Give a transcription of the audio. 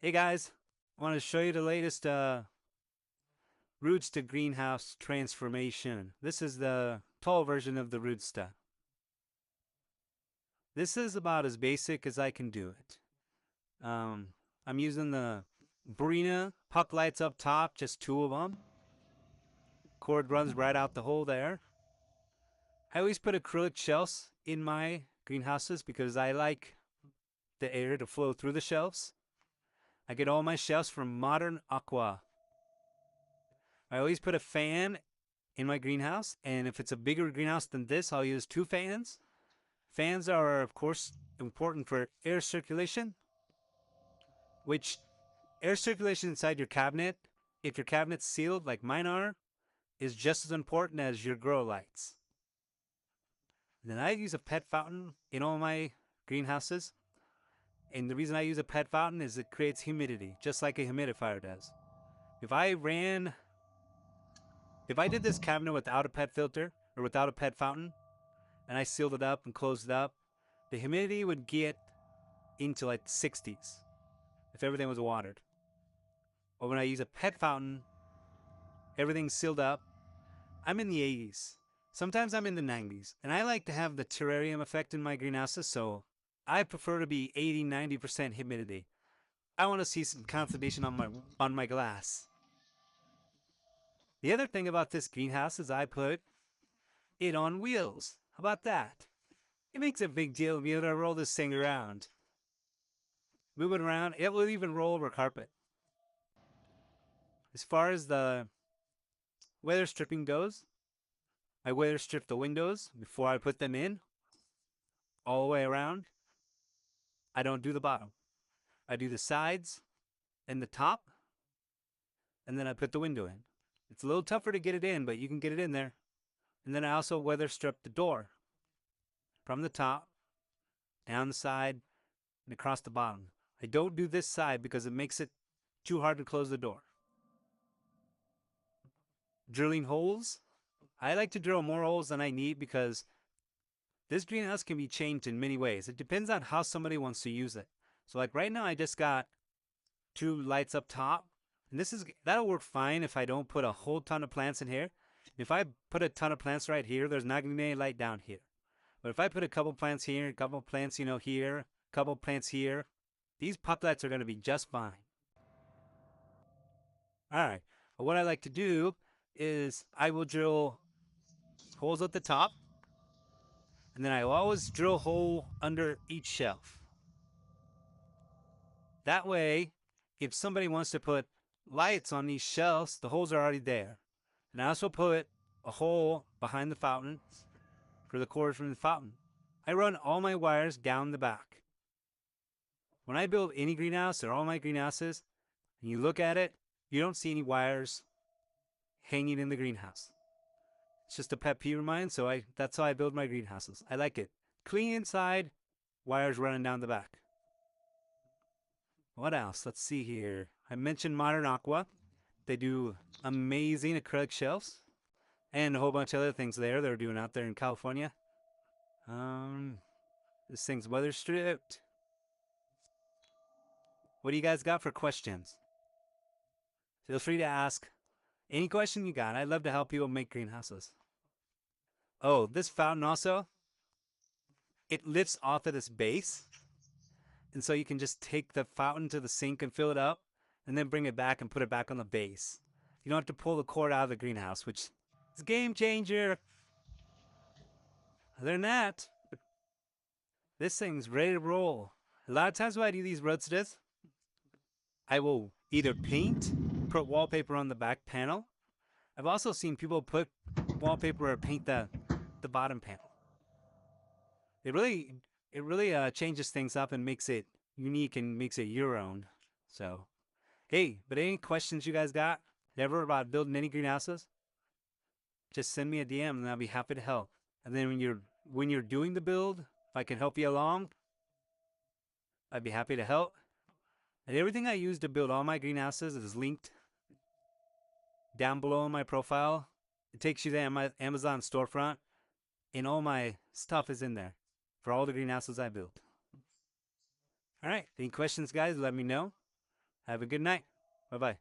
Hey guys, I want to show you the latest roots to greenhouse transformation. This is the tall version of the rootsta. This is about as basic as I can do it. I'm using the Brina puck lights up top, just two of them. Cord runs right out the hole there. I always put acrylic shelves in my greenhouses because I like the air to flow through the shelves. I get all my shelves from Modern Aqua. I always put a fan in my greenhouse, and if it's a bigger greenhouse than this, I'll use two fans. Fans are, of course, important for air circulation, which air circulation inside your cabinet, if your cabinet's sealed like mine are, is just as important as your grow lights. And then I use a pet fountain in all my greenhouses, and the reason I use a pet fountain is it creates humidity, just like a humidifier does. If I did this cabinet without a pet filter or without a pet fountain, and I sealed it up and closed it up, the humidity would get into like the 60s if everything was watered. But when I use a pet fountain, everything's sealed up. I'm in the 80s. Sometimes I'm in the 90s. And I like to have the terrarium effect in my greenhouses, so I prefer to be 80-90% humidity. I want to see some condensation on my glass. The other thing about this greenhouse is I put it on wheels. How about that? It makes a big deal to be able to roll this thing around. Move it around, it will even roll over carpet. As far as the weather stripping goes, I weather strip the windows before I put them in, all the way around. I don't do the bottom. I do the sides and the top, and then I put the window in. It's a little tougher to get it in, but you can get it in there. And then I also weather strip the door from the top, down the side, and across the bottom. I don't do this side because it makes it too hard to close the door. Drilling holes. I like to drill more holes than I need because this greenhouse can be changed in many ways. It depends on how somebody wants to use it. So like right now I just got two lights up top. And that'll work fine if I don't put a whole ton of plants in here. If I put a ton of plants right here, there's not going to be any light down here. But if I put a couple plants here, a couple plants, here, a couple plants here, these pop lights are going to be just fine. All right. But what I like to do is I will drill holes at the top, and then I will always drill a hole under each shelf. That way, if somebody wants to put lights on these shelves, the holes are already there. And I also put a hole behind the fountain for the cord from the fountain. I run all my wires down the back. When I build any greenhouse or all my greenhouses, and you look at it, you don't see any wires hanging in the greenhouse. It's just a pet peeve of mine, so that's how I build my greenhouses. I like it clean inside, wires running down the back. What else? Let's see here. I mentioned Modern Aqua. They do amazing acrylic shelves and a whole bunch of other things they're doing out there in California. This thing's weather stripped. What do you guys got for questions? Feel free to ask any question you got. I'd love to help people make greenhouses. Oh, this fountain also, it lifts off of this base. And so you can just take the fountain to the sink and fill it up and then bring it back and put it back on the base. You don't have to pull the cord out of the greenhouse, which is a game changer. Other than that, this thing's ready to roll. A lot of times when I do these roadsters, I will either paint, put wallpaper on the back panel. I've also seen people put wallpaper or paint the bottom panel. It really changes things up and makes it unique and makes it your own. So, hey, but any questions you guys got ever about building any greenhouses? Just send me a DM and I'll be happy to help. And then when you're doing the build, if I can help you along, I'd be happy to help. And everything I use to build all my greenhouses is linked down below in my profile. It takes you to my Amazon storefront, and all my stuff is in there for all the greenhouses I built. All right, any questions, guys? Let me know. Have a good night. Bye bye.